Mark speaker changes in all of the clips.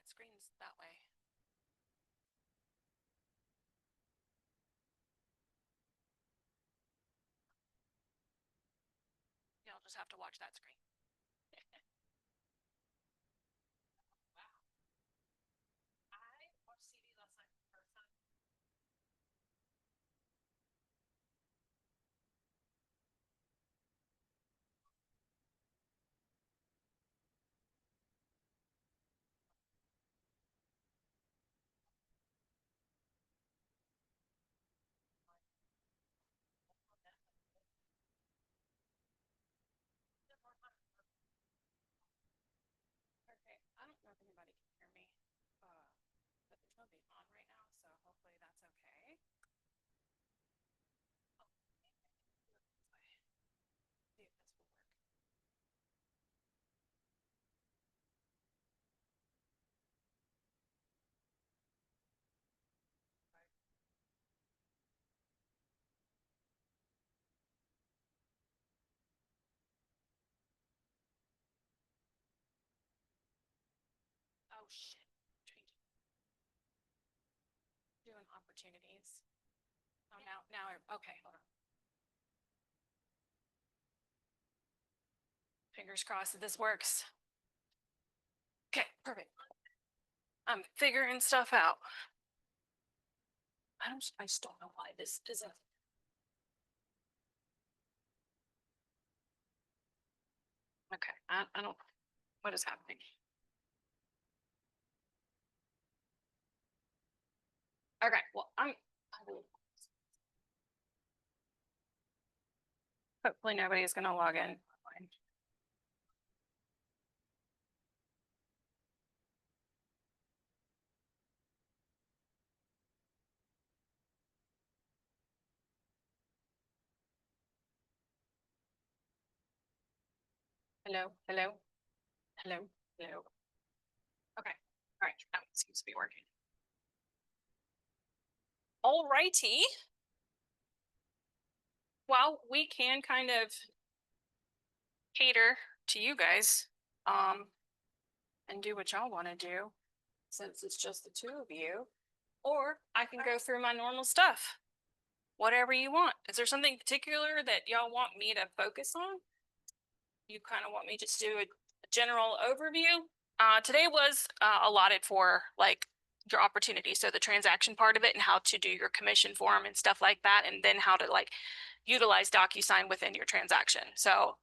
Speaker 1: screen's that way. You'll just have to watch that screen. Wow. I watched CD last night for the first time. Okay, I don't know if anybody can hear me, but there's nobody on right now, so hopefully that's okay. See if this will work. Oh shit. Change it. Doing opportunities. Oh, okay, hold on. Fingers crossed that this works. Okay, perfect. I'm figuring stuff out. I just don't know why this isn't. Okay, I don't, what is happening? Okay, well, hopefully nobody is gonna log in. Hello, hello, hello, hello. Okay, all right, that seems to be working. All righty. Well, we can kind of cater to you guys, and do what y'all want to do, since it's just the two of you. Or I can go through my normal stuff. Whatever you want. Is there something particular that y'all want me to focus on? You kind of want me just to do a general overview? Today was allotted for like your opportunity. So the transaction part of it and how to do your commission form and stuff like that. And then how to like utilize DocuSign within your transaction. So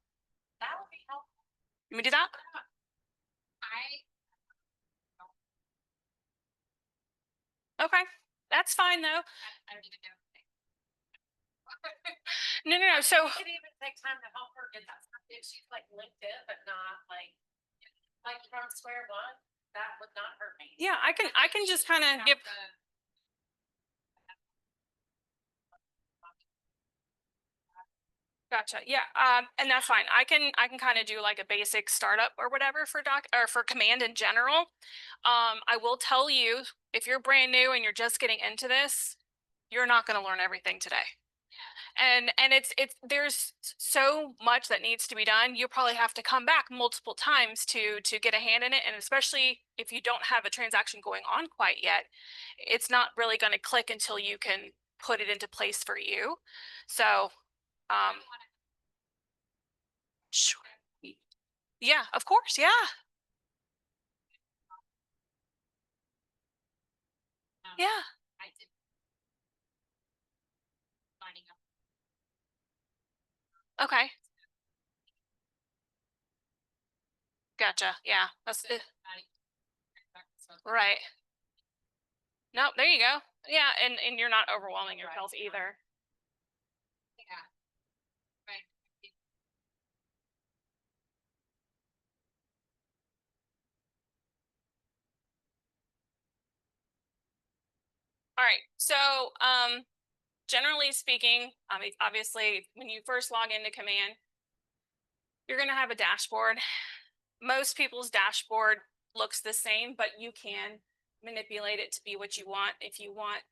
Speaker 1: that would be helpful. You want me to do that? Okay, that's fine though. I don't even know. No. So it even take time to help her get that stuff if she's like linked in, but not like from square one. That would not hurt me. Yeah, I can just kind of give. Gotcha. Yeah. And that's fine. I can kind of do like a basic startup or whatever for for command in general. I will tell you, if you're brand new and you're just getting into this, you're not going to learn everything today. And it's there's so much that needs to be done. You'll probably have to come back multiple times to get a hand in it, and especially if you don't have a transaction going on quite yet, it's not really going to click until you can put it into place for you. So sure. Yeah, of course. Yeah. Yeah. Okay. Gotcha. Yeah. That's it. Right. No, there you go. Yeah, and you're not overwhelming yourself either. Yeah. Right. All right. So, generally speaking, I mean, obviously, when you first log into Command, you're going to have a dashboard. Most people's dashboard looks the same, but you can manipulate it to be what you want. If you want,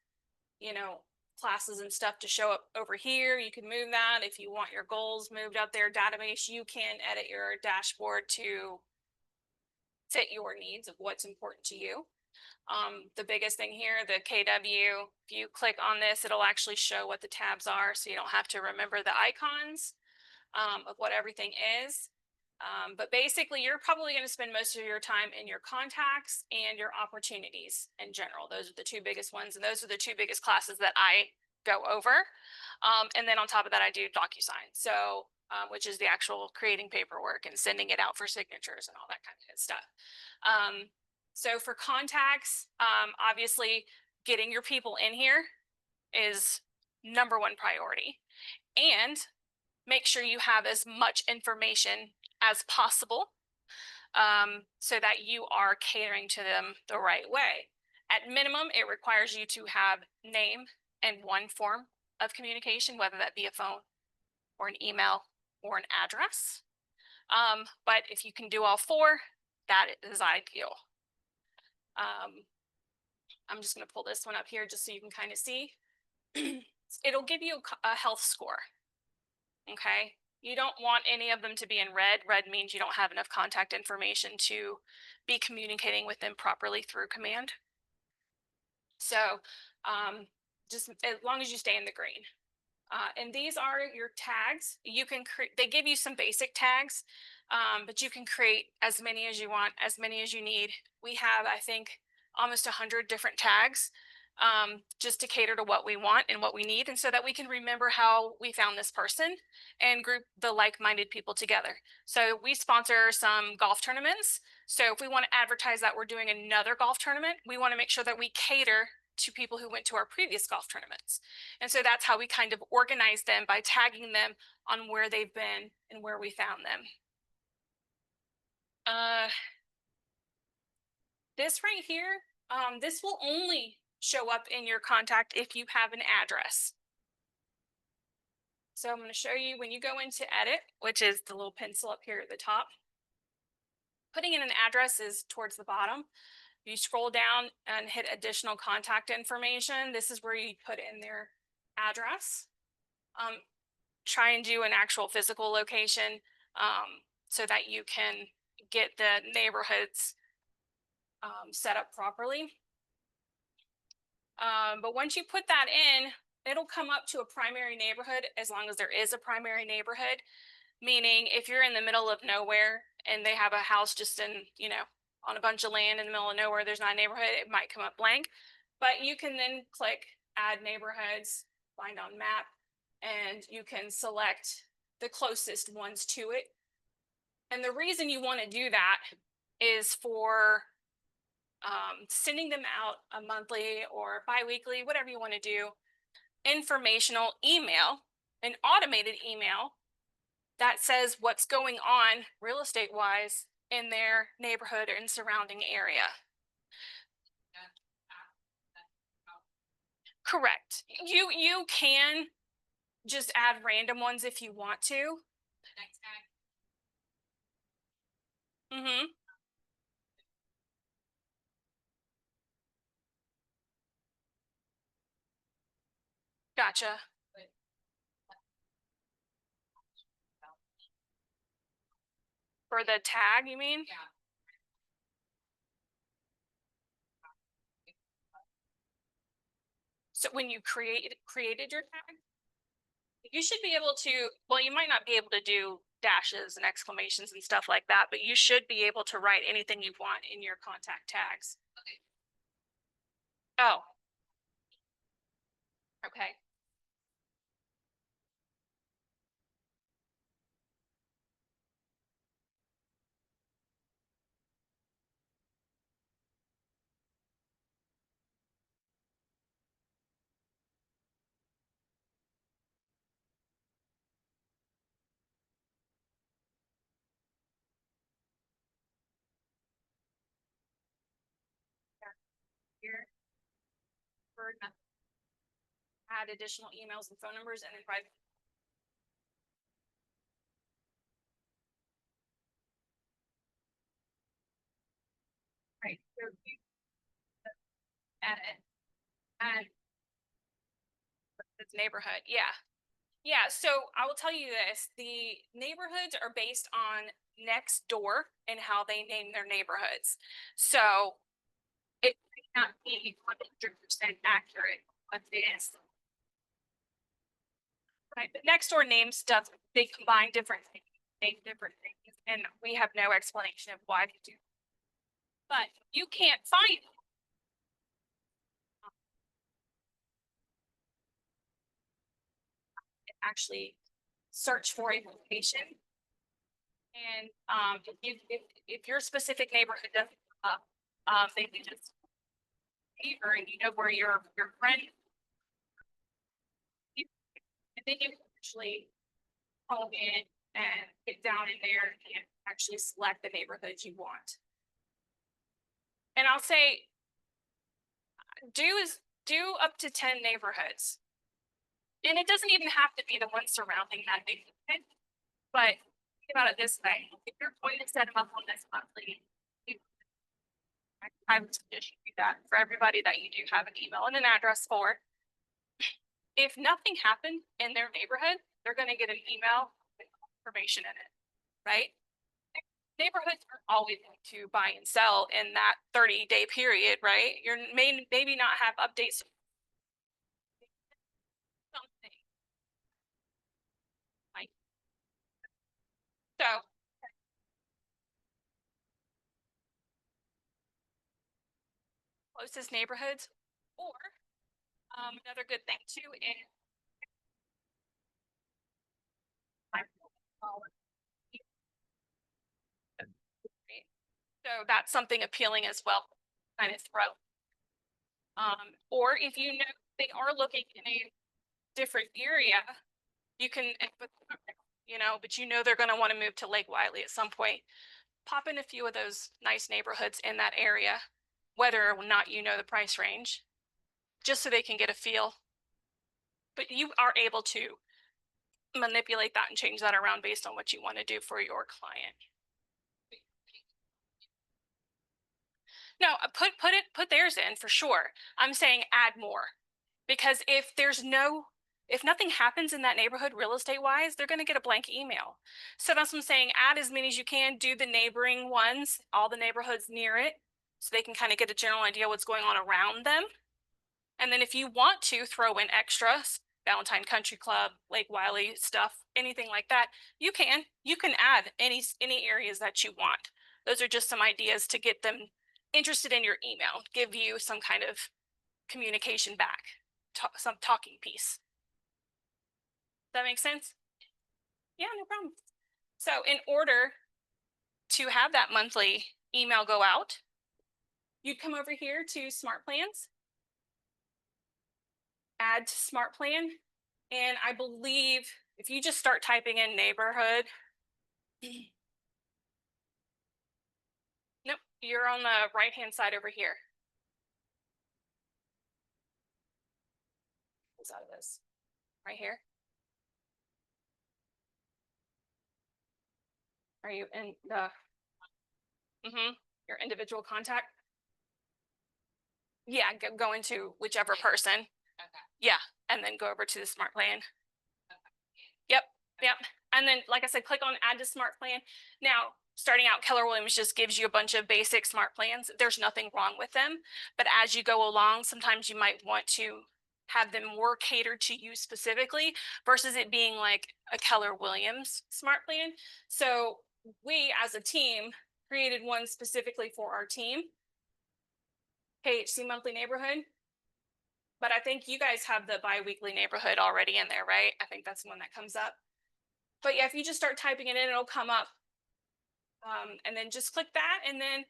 Speaker 1: classes and stuff to show up over here, you can move that. If you want your goals moved up there, database, you can edit your dashboard to fit your needs of what's important to you. The biggest thing here, the KW, if you click on this, it'll actually show what the tabs are, so you don't have to remember the icons of what everything is. But basically, you're probably going to spend most of your time in your contacts and your opportunities in general. Those are the two biggest ones, and those are the two biggest classes that I go over. And then on top of that, I do DocuSign, so which is the actual creating paperwork and sending it out for signatures and all that kind of good stuff. So for contacts, obviously, getting your people in here is #1 priority, and make sure you have as much information as possible so that you are catering to them the right way. At minimum, it requires you to have name and one form of communication, whether that be a phone or an email or an address. But if you can do all four, that is ideal. I'm just going to pull this one up here just so you can kind of see. It'll give you a health score. Okay. You don't want any of them to be in red. Red means you don't have enough contact information to be communicating with them properly through command. So just as long as you stay in the green. And these are your tags. You can create, they give you some basic tags, but you can create as many as you want, as many as you need. We have, I think, almost 100 different tags just to cater to what we want and what we need, and so that we can remember how we found this person and group the like-minded people together. So we sponsor some golf tournaments. So if we want to advertise that we're doing another golf tournament, we want to make sure that we cater to people who went to our previous golf tournaments. And so that's how we kind of organize them, by tagging them on where they've been and where we found them. This right here, this will only show up in your contact if you have an address. So I'm going to show you when you go into edit, which is the little pencil up here at the top. Putting in an address is towards the bottom. You scroll down and hit additional contact information. This is where you put in their address. Try and do an actual physical location so that you can get the neighborhoods set up properly. But once you put that in, it'll come up to a primary neighborhood, as long as there is a primary neighborhood. Meaning if you're in the middle of nowhere and they have a house just in, you know, on a bunch of land in the middle of nowhere, there's not a neighborhood, it might come up blank. But you can then click add neighborhoods, find on map, and you can select the closest ones to it. And the reason you want to do that is for sending them out a monthly or bi-weekly, whatever you want to do, informational email, an automated email that says what's going on real estate wise in their neighborhood and surrounding area. Correct. You can just add random ones if you want to. Mm-hmm. Gotcha. For the tag, you mean? Yeah. So when you created your tag, you should be able to, well, you might not be able to do dashes and exclamations and stuff like that, but you should be able to write anything you want in your contact tags. Okay. Oh. Okay. Here, for add additional emails and phone numbers, and then private. Right. Add it. And it's neighborhood. Yeah. Yeah, so I will tell you this, the neighborhoods are based on next door and how they name their neighborhoods. So it may not be 100% accurate, but it is. Right, but next door names stuff, they combine different things, name different things, and we have no explanation of why they do. But you can't find actually search for a location. And if your specific neighborhood doesn't come up, they can just neighbor and you know where your friend, and then you can actually home in and get down in there and actually select the neighborhood you want. And I'll say do up to 10 neighborhoods. And it doesn't even have to be the ones surrounding that neighborhood. But think about it this way. If you're going to set them up on this monthly, I would suggest you do that for everybody that you do have an email and an address for. If nothing happened in their neighborhood, they're going to get an email with information in it, right? Neighborhoods are always going to buy and sell in that 30-day period, right? You're maybe not have updates. Something. Like, so closest neighborhoods, or another good thing too is so that's something appealing as well, kind of throw. Or if you know they are looking in a different area, you can, you know, but you know they're going to want to move to Lake Wiley at some point. Pop in a few of those nice neighborhoods in that area, whether or not you know the price range, just so they can get a feel. But you are able to manipulate that and change that around based on what you want to do for your client. No, put theirs in for sure. I'm saying add more, because if nothing happens in that neighborhood real estate wise, they're going to get a blank email. So that's what I'm saying. Add as many as you can. Do the neighboring ones, all the neighborhoods near it, so they can kind of get a general idea what's going on around them. And then if you want to throw in extras, Valentine Country Club, Lake Wiley stuff, anything like that, you can add any areas that you want. Those are just some ideas to get them interested in your email, give you some kind of communication back, some talking piece. Does that make sense? Yeah, no problem. So in order to have that monthly email go out, you'd come over here to Smart Plans, add to Smart Plan, and I believe if you just start typing in neighborhood, nope, you're on the right-hand side over here. What's out of this? Right here. Are you in the your individual contact? Yeah, go into whichever person. Okay. Yeah, and then go over to the Smart Plan. Yep, yep. And then, like I said, click on Add to Smart Plan. Now, starting out, Keller Williams just gives you a bunch of basic smart plans. There's nothing wrong with them. But as you go along, sometimes you might want to have them more catered to you specifically versus it being like a Keller Williams smart plan. So we, as a team, created one specifically for our team, KHC Monthly Neighborhood. But I think you guys have the bi-weekly neighborhood already in there, right? I think that's the one that comes up. But yeah, if you just start typing it in, it'll come up. And then just click that. And then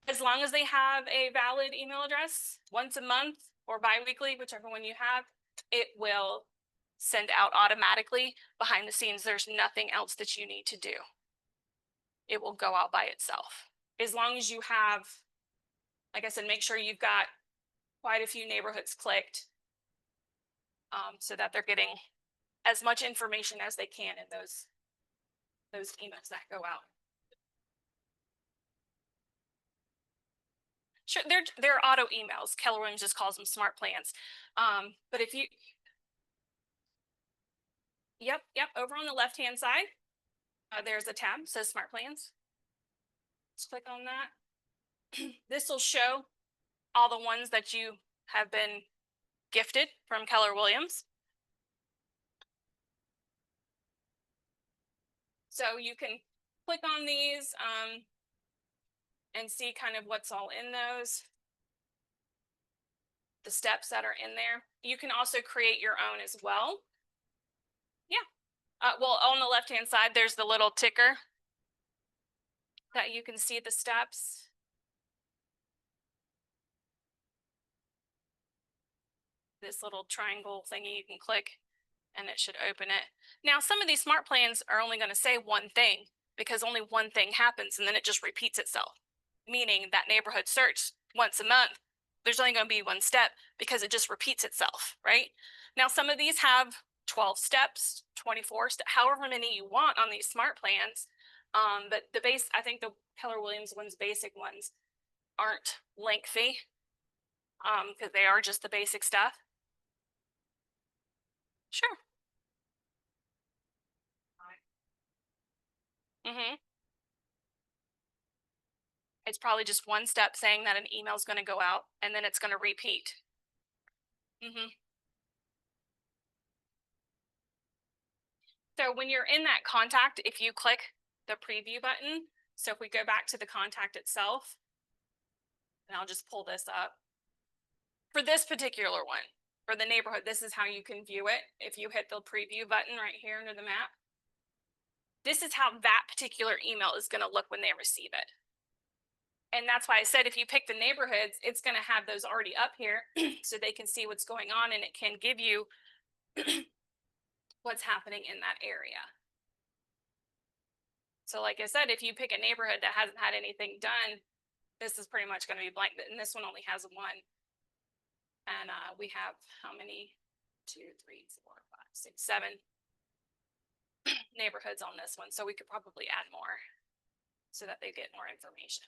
Speaker 1: as long as they have a valid email address once a month or bi-weekly, whichever one you have, it will send out automatically. Behind the scenes, there's nothing else that you need to do. It will go out by itself. As long as you have, like I said, make sure you've got quite a few neighborhoods clicked, so that they're getting as much information as they can in those emails that go out. Sure, they're auto emails. Keller Williams just calls them smart plans. But if you Yep, over on the left-hand side, there's a tab, says Smart Plans. Let's click on that. This will show all the ones that you have been gifted from Keller Williams. So you can click on these and see kind of what's all in those, the steps that are in there. You can also create your own as well. Yeah. Well, on the left-hand side, there's the little ticker that you can see the steps. This little triangle thingy you can click and it should open it. Now, some of these smart plans are only going to say one thing because only one thing happens and then it just repeats itself, meaning that neighborhood search once a month, there's only going to be one step because it just repeats itself, right? Now, some of these have 12 steps, 24 steps, however many you want on these smart plans. But the base, I think the Keller Williams ones, basic ones, aren't lengthy because they are just the basic stuff. Sure. Mm-hmm. It's probably just one step saying that an email is going to go out and then it's going to repeat. Mm-hmm. So when you're in that contact, if you click the preview button, so if we go back to the contact itself, and I'll just pull this up. For this particular one, for the neighborhood, this is how you can view it. If you hit the preview button right here under the map, this is how that particular email is going to look when they receive it. And that's why I said if you pick the neighborhoods, it's going to have those already up here so they can see what's going on and it can give you what's happening in that area. So like I said, if you pick a neighborhood that hasn't had anything done, this is pretty much going to be blank. And this one only has one. And we have how many? 2, 3, 4, 5, 6, 7 neighborhoods on this one. So we could probably add more so that they get more information.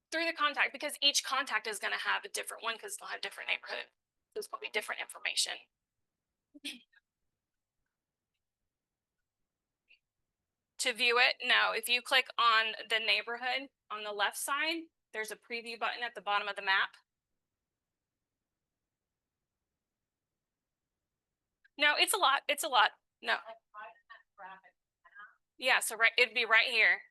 Speaker 1: Through the contact, because each contact is going to have a different one because they'll have different neighborhood. There's going to be different information. To view it, no, if you click on the neighborhood on the left side, there's a preview button at the bottom of the map. No, it's a lot. It's a lot. No. Yeah, so right, it'd be right here.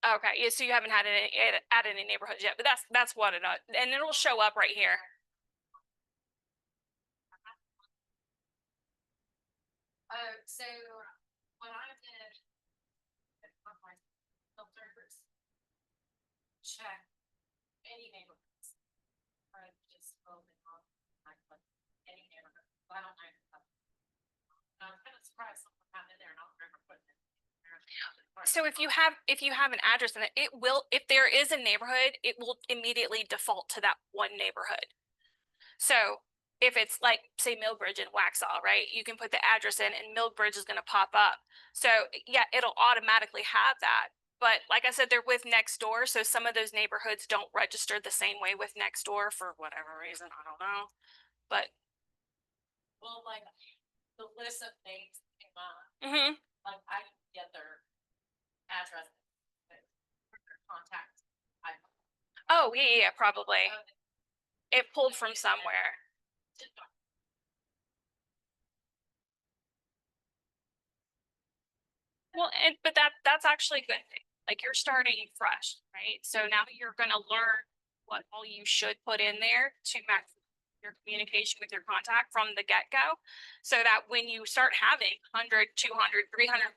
Speaker 1: Okay, yeah, so you haven't had added any neighborhoods yet, but that's what it and it'll show up right here. So what I did on my filters, check any neighborhoods. I just open up any neighborhood. I don't know. I'm kind of surprised something happened there, and I don't remember putting it. So if you have an address in it, it will, if there is a neighborhood, it will immediately default to that one neighborhood. So if it's like, say, Millbridge and Waxhaw, right? You can put the address in and Millbridge is going to pop up. So yeah, it'll automatically have that. But like I said, they're with Nextdoor. So some of those neighborhoods don't register the same way with Nextdoor for whatever reason. I don't know. But well, like the list of names came up. Mm-hmm. Like I can get their address, their contact. Oh yeah, probably. It pulled from somewhere. Well, but that's actually a good thing. Like you're starting fresh, right? So now you're going to learn what all you should put in there to max your communication with your contact from the get-go, so that when you start having 100, 200, 300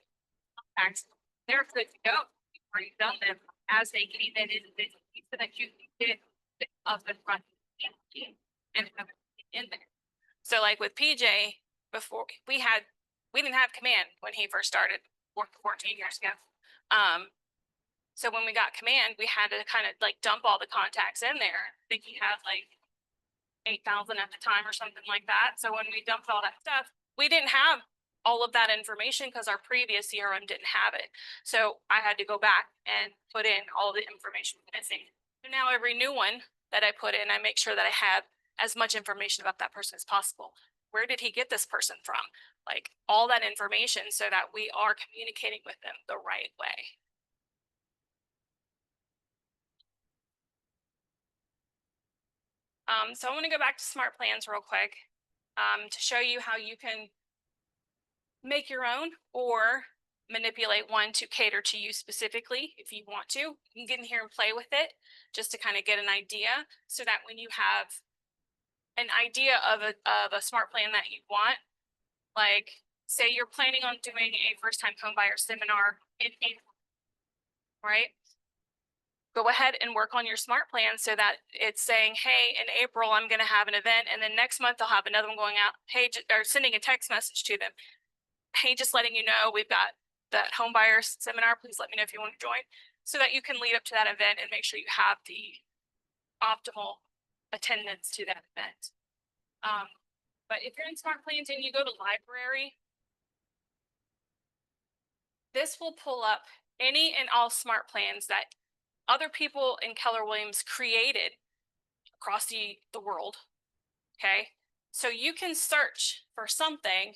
Speaker 1: contacts, they're good to go. You've already done them as they came in so that you did of the front and have it in there. So like with PJ, before we didn't have command when he first started 14 years ago. So when we got command, we had to kind of like dump all the contacts in there. I think he had like 8,000 at the time or something like that. So when we dumped all that stuff, we didn't have all of that information because our previous CRM didn't have it. So I had to go back and put in all the information missing. So now every new one that I put in, I make sure that I have as much information about that person as possible. Where did he get this person from? Like all that information so that we are communicating with them the right way. So I want to go back to smart plans real quick to show you how you can make your own or manipulate one to cater to you specifically if you want to. You can get in here and play with it just to kind of get an idea so that when you have an idea of a smart plan that you want, like say you're planning on doing a first time homebuyer seminar in April, right? Go ahead and work on your smart plan so that it's saying, hey, in April, I'm going to have an event. And then next month, I'll have another one going out. Hey, or sending a text message to them. Hey, just letting you know, we've got that home buyer seminar. Please let me know if you want to join so that you can lead up to that event and make sure you have the optimal attendance to that event. But if you're in smart plans and you go to library, this will pull up any and all smart plans that other people in Keller Williams created across the world. Okay. So you can search for something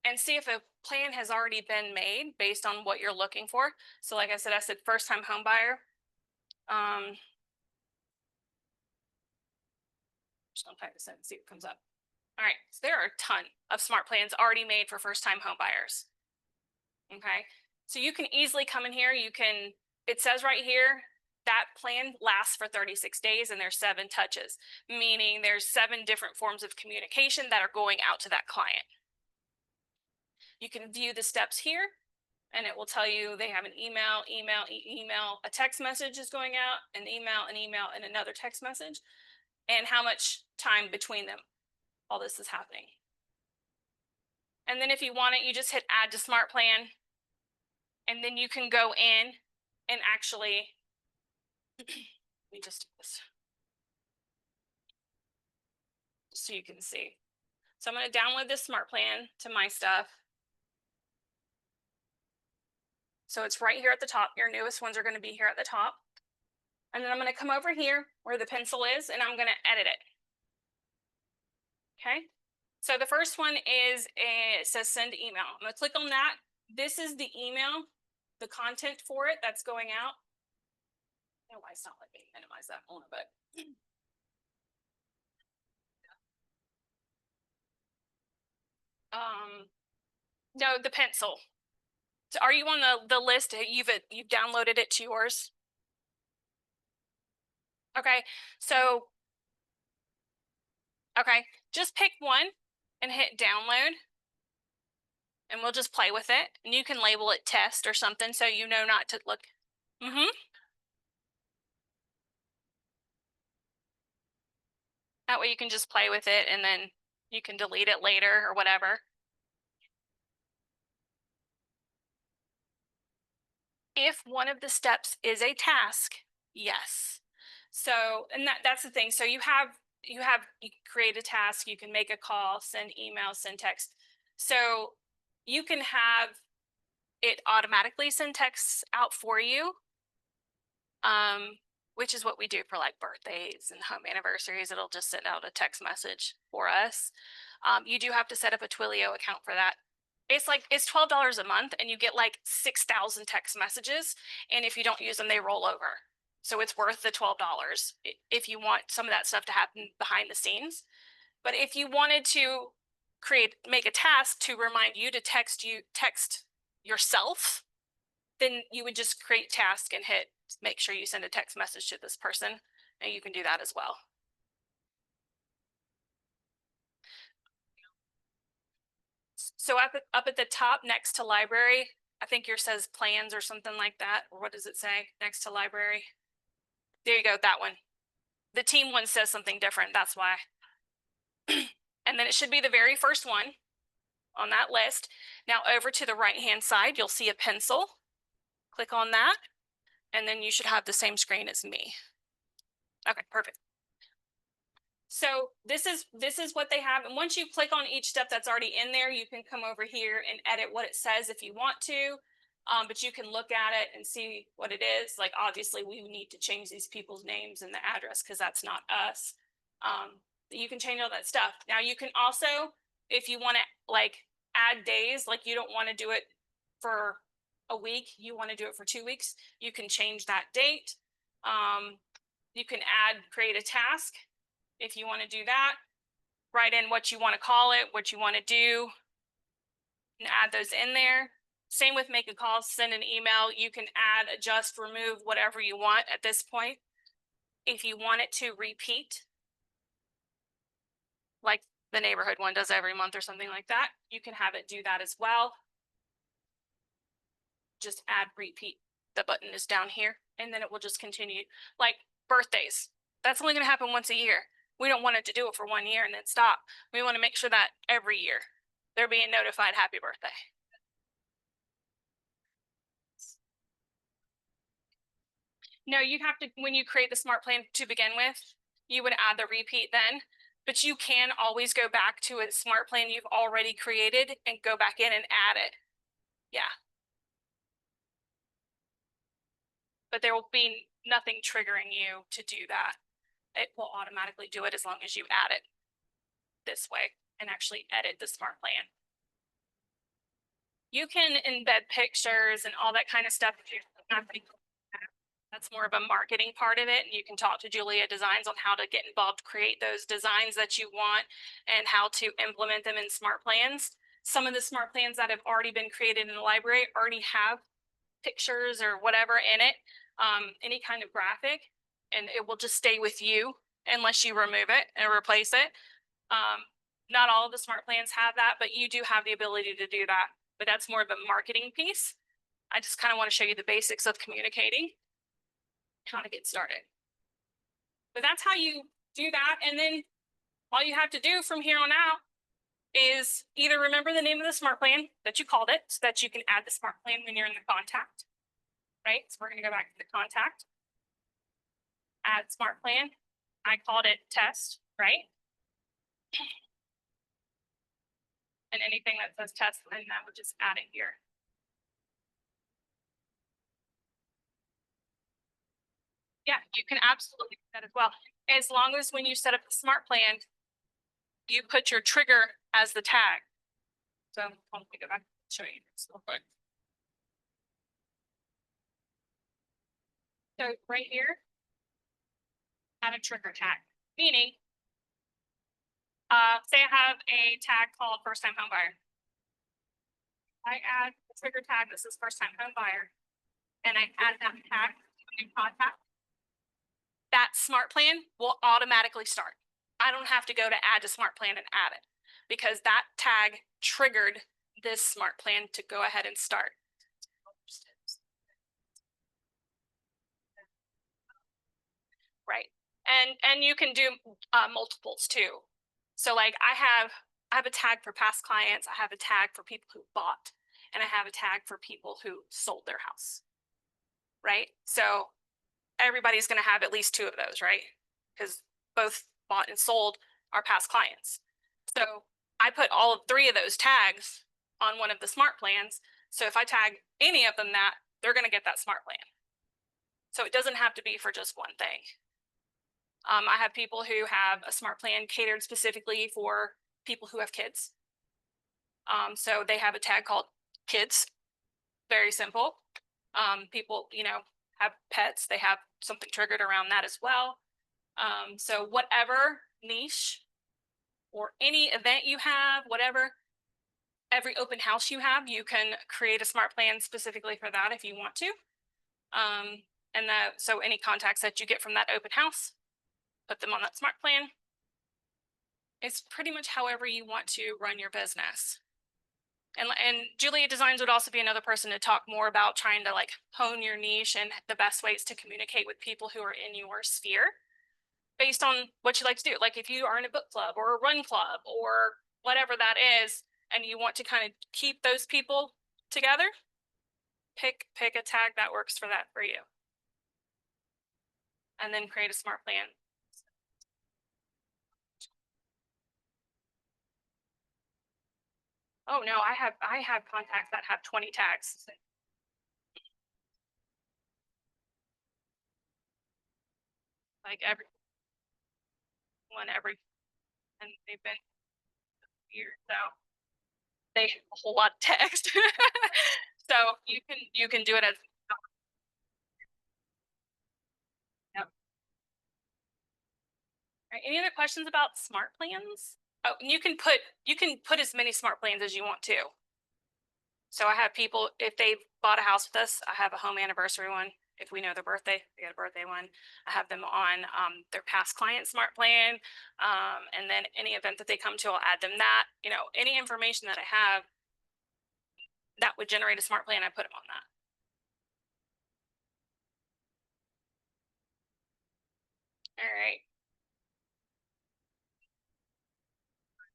Speaker 1: and see if a plan has already been made based on what you're looking for. So like I said first time home buyer. Just gonna type this in and see what comes up. All right. So there are a ton of smart plans already made for first time home buyers. Okay. So you can easily come in here. It says right here, that plan lasts for 36 days and there's 7 touches, meaning there's 7 different forms of communication that are going out to that client. You can view the steps here and it will tell you they have an email, a text message is going out, an email, and another text message, and how much time between them all this is happening. And then if you want it, you just hit add to smart plan, and then you can go in and actually, let me just do this so you can see. So I'm going to download this smart plan to my stuff. So it's right here at the top. Your newest ones are going to be here at the top. And then I'm going to come over here where the pencil is, and I'm going to edit it. Okay. So the first one is it says send email. I'm going to click on that. This is the email, the content for it that's going out. I don't know why it's not letting me minimize that one, but no, the pencil. So are you on the list? You've downloaded it to yours? Okay. So okay, just pick one and hit download. And we'll just play with it. And you can label it test or something so you know not to look. That way you can just play with it and then you can delete it later or whatever. If one of the steps is a task, yes. So, and that's the thing. So you create a task, you can make a call, send email, send text. So you can have it automatically send texts out for you. Which is what we do for like birthdays and home anniversaries. It'll just send out a text message for us. You do have to set up a Twilio account for that. It's $12 a month and you get like 6,000 text messages. And if you don't use them, they roll over. So it's worth the $12 if you want some of that stuff to happen behind the scenes. But if you wanted to make a task to remind you to text yourself, then you would just create task and hit make sure you send a text message to this person, and you can do that as well. So up at the top next to library, I think yours says plans or something like that. Or what does it say next to library? There you go, that one. The team one says something different, that's why. And then it should be the very first one on that list. Now over to the right-hand side, you'll see a pencil. Click on that, and then you should have the same screen as me. Okay, perfect. So this is what they have. And once you click on each step that's already in there, you can come over here and edit what it says if you want to. But you can look at it and see what it is. Like, obviously, we need to change these people's names and the address because that's not us. You can change all that stuff. Now, you can also, if you want to like add days, like you don't want to do it for a week, you want to do it for 2 weeks, you can change that date. You can create a task if you want to do that. Write in what you want to call it, what you want to do, and add those in there. Same with make a call, send an email. You can add, adjust, remove, whatever you want at this point. If you want it to repeat, like the neighborhood one does every month or something like that, you can have it do that as well. Just add repeat. The button is down here, and then it will just continue. Like birthdays, that's only going to happen once a year. We don't want it to do it for 1 year and then stop. We want to make sure that every year they're being notified happy birthday. No, you have to, when you create the smart plan to begin with, you would add the repeat then, but you can always go back to a smart plan you've already created and go back in and add it. Yeah. But there will be nothing triggering you to do that. It will automatically do it as long as you add it this way and actually edit the smart plan. You can embed pictures and all that kind of stuff if you're not. That's more of a marketing part of it. And you can talk to Julia Designs on how to get involved, create those designs that you want, and how to implement them in smart plans. Some of the smart plans that have already been created in the library already have pictures or whatever in it, any kind of graphic, and it will just stay with you unless you remove it and replace it. Not all of the smart plans have that, but you do have the ability to do that. But that's more of a marketing piece. I just kind of want to show you the basics of communicating, how to get started. But that's how you do that. And then all you have to do from here on out is either remember the name of the smart plan that you called it so that you can add the smart plan when you're in the contact, right? So we're going to go back to the contact, add smart plan. I called it test, right? And anything that says test, then that would just add it here. Yeah, you can absolutely do that as well. As long as when you set up the smart plan, you put your trigger as the tag. So let me go back and show you this real quick. So right here, add a trigger tag, meaning, say I have a tag called first time home buyer. I add the trigger tag, this is first time home buyer, and I add that tag in contact. That smart plan will automatically start. I don't have to go to add to smart plan and add it because that tag triggered this smart plan to go ahead and start. Right. And you can do multiples too. So like I have a tag for past clients, I have a tag for people who bought, and I have a tag for people who sold their house. Right? So everybody's going to have at least 2 of those, right? Because both bought and sold are past clients. So I put all of 3 of those tags on one of the smart plans. So if I tag any of them that, they're going to get that smart plan. So it doesn't have to be for just one thing. I have people who have a smart plan catered specifically for people who have kids. So they have a tag called kids. Very simple. People, have pets. They have something triggered around that as well. So whatever niche or any event you have, whatever, every open house you have, you can create a smart plan specifically for that if you want to. So any contacts that you get from that open house, put them on that smart plan. It's pretty much however you want to run your business. And Julia Designs would also be another person to talk more about trying to like hone your niche and the best ways to communicate with people who are in your sphere based on what you like to do. Like if you are in a book club or a run club or whatever that is, and you want to kind of keep those people together, pick a tag that works for that for you. And then create a smart plan. Oh no, I have contacts that have 20 tags. Like every and they've been years, so they have a whole lot of text. So you can do it as yep. Right, any other questions about smart plans? Oh, and you can put as many smart plans as you want to. So I have people, if they've bought a house with us, I have a home anniversary one. If we know their birthday, they get a birthday one. I have them on their past client smart plan. And then any event that they come to, I'll add them that. Any information that I have that would generate a smart plan, I put them on that. All right.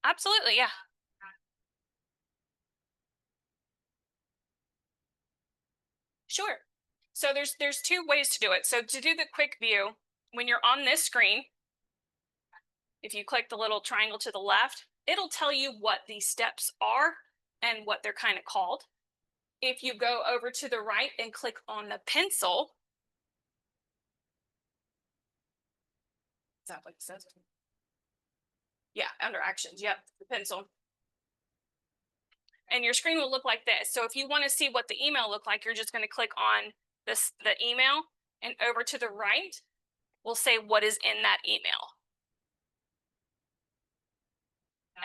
Speaker 1: Absolutely. Yeah. Sure. So there's two ways to do it. So to do the quick view, when you're on this screen, if you click the little triangle to the left, it'll tell you what these steps are and what they're kind of called. If you go over to the right and click on the pencil, is that what it says? Yeah, under actions. Yep, the pencil. And your screen will look like this. So if you want to see what the email look like, you're just going to click on the email, and over to the right will say what is in that email.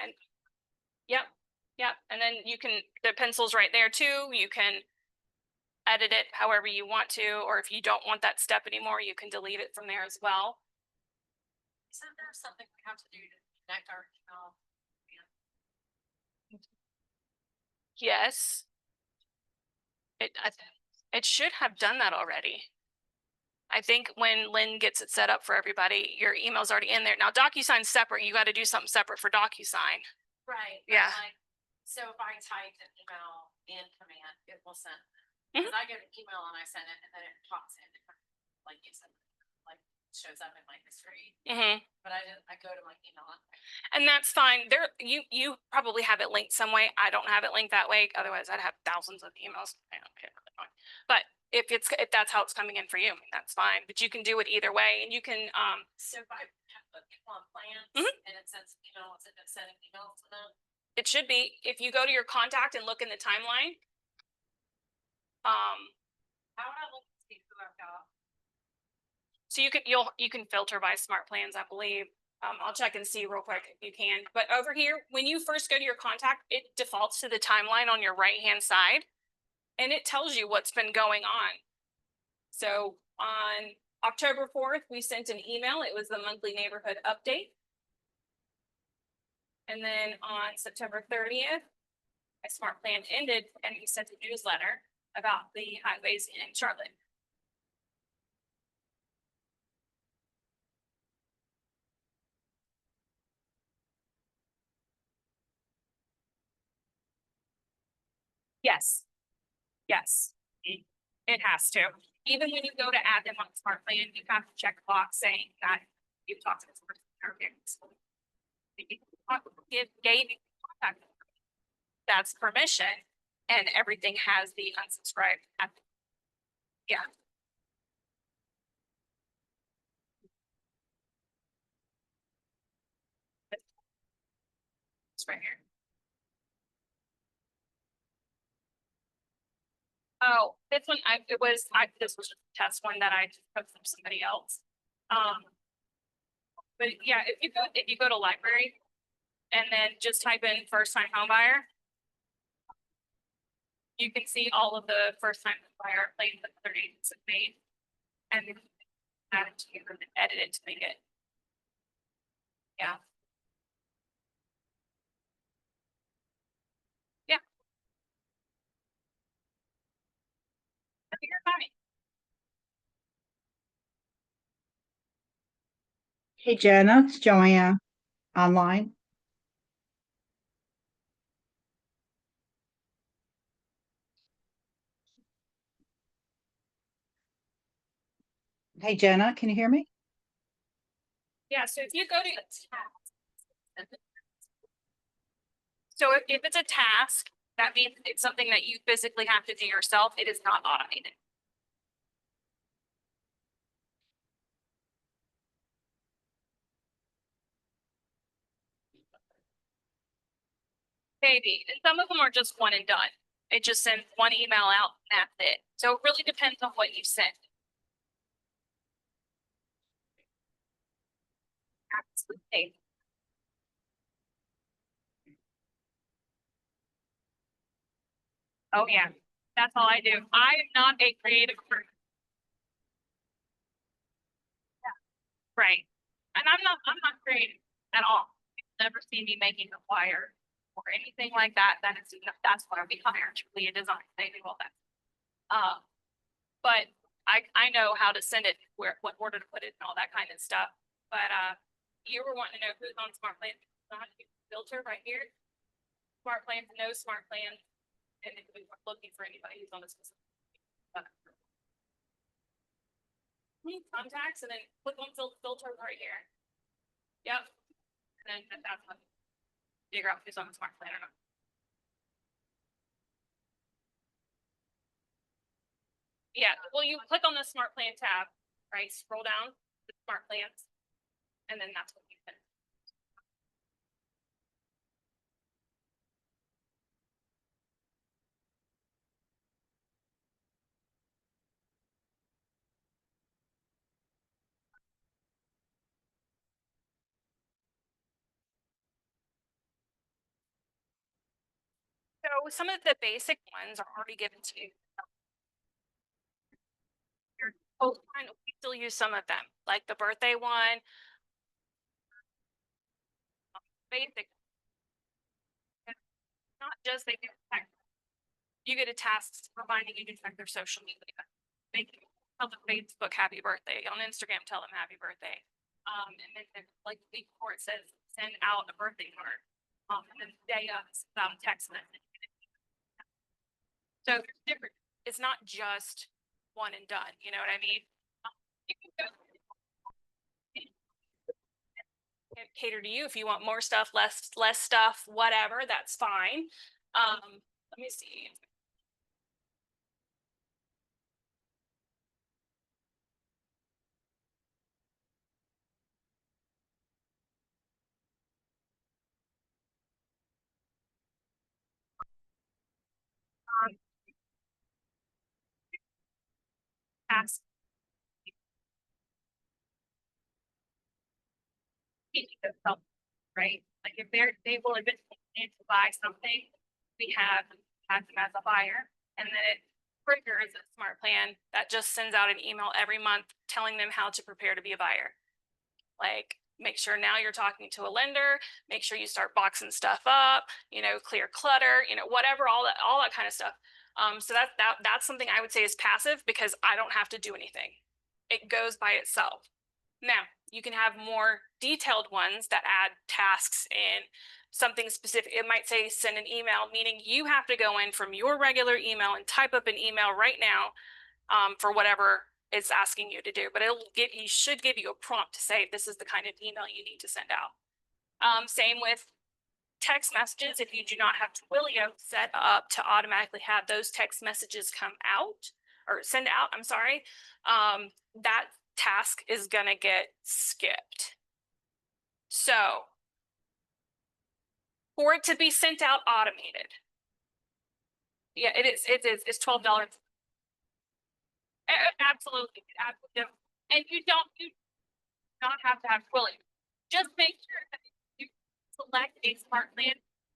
Speaker 1: And yep, yep. And then the pencil's right there too. You can edit it however you want to, or if you don't want that step anymore, you can delete it from there as well.
Speaker 2: Isn't there something we have to do to connect our email?
Speaker 1: Yes. It should have done that already. I think when Lynn gets it set up for everybody, your email's already in there. Now DocuSign's separate. You got to do something separate for DocuSign.
Speaker 2: Right.
Speaker 1: Yeah.
Speaker 2: So if I type an email in command, it will send. Because I get an email and I send it, and then it pops in, like you said, like shows up in my history. But I go to my email.
Speaker 1: And that's fine. You probably have it linked some way. I don't have it linked that way. Otherwise, I'd have thousands of emails. I don't care. But if that's how it's coming in for you, that's fine. But you can do it either way, and you can
Speaker 2: So if I have a on plans and it sends emails, and it's sending emails to them.
Speaker 1: It should be. If you go to your contact and look in the timeline,
Speaker 2: how would I look to see who I've got?
Speaker 1: So you can filter by smart plans, I believe. I'll check and see real quick if you can. But over here, when you first go to your contact, it defaults to the timeline on your right-hand side, and it tells you what's been going on. So on October 4th, we sent an email. It was the monthly neighborhood update. And then on September 30th, my smart plan ended, and we sent a newsletter about the highways in Charlotte. Yes. Yes. It has to. Even when you go to add them on smart plan, you have to check a box saying that you've talked to this person. Gave contact. That's permission, and everything has the unsubscribe. Yeah. It's right here. Oh, this one, this was just a test one that I just took from somebody else. But yeah, if you go to library and then just type in first time home buyer, you can see all of the first time buyer plays that other agents have made, and then add it to you and then edit it to make it. Yeah. Yeah. I think you're fine.
Speaker 3: Hey Jenna, it's Joanne online. Hey Jenna, can you hear me?
Speaker 1: Yeah, so if you go to So if it's a task, that means it's something that you physically have to do yourself. It is not automated. Maybe. And some of them are just one and done. It just sends one email out and that's it. So it really depends on what you send. Absolutely. Oh yeah, that's all I do. I am not a creative person. Right. And I'm not creative at all. You'll never see me making a flyer or anything like that. That's why we hire truly a design. They do all that. But I know how to send it, what order to put it and all that kind of stuff. But you were wanting to know who's on Smart Plan. Filter right here. Smart Plan, no Smart Plan. And if we were looking for anybody who's on this specific contacts, and then click on filter right here. Yep. And then that's what figure out who's on the Smart Plan or not. Yeah, well, you click on the Smart Plan tab, right? Scroll down to Smart Plans, and then that's what you can. So some of the basic ones are already given to you. Oh, we still use some of them, like the birthday one. Basic. Not just they get text. You get a task reminding you to check their social media. Tell them Facebook happy birthday. On Instagram, tell them happy birthday. And then like before it says send out a birthday card. And then the day of text message. So there's different. It's not just one and done. You know what I mean? You can go cater to you if you want more stuff, less stuff, whatever. That's fine. Let me see. Ask themselves, right? Like if they will admit to buy something, we have them as a buyer, and then it triggers a Smart Plan that just sends out an email every month telling them how to prepare to be a buyer. Like make sure now you're talking to a lender, make sure you start boxing stuff up, clear clutter, whatever, all that kind of stuff. So that's something I would say is passive because I don't have to do anything. It goes by itself. Now, you can have more detailed ones that add tasks and something specific. It might say send an email, meaning you have to go in from your regular email and type up an email right now for whatever it's asking you to do. But he should give you a prompt to say this is the kind of email you need to send out. Same with text messages. If you do not have Twilio set up to automatically have those text messages come out or send out, I'm sorry, that task is gonna get skipped. So for it to be sent out automated, yeah, it's $12. Absolutely, absolutely. And you not have to have Twilio. Just make sure that you select a Smart Plan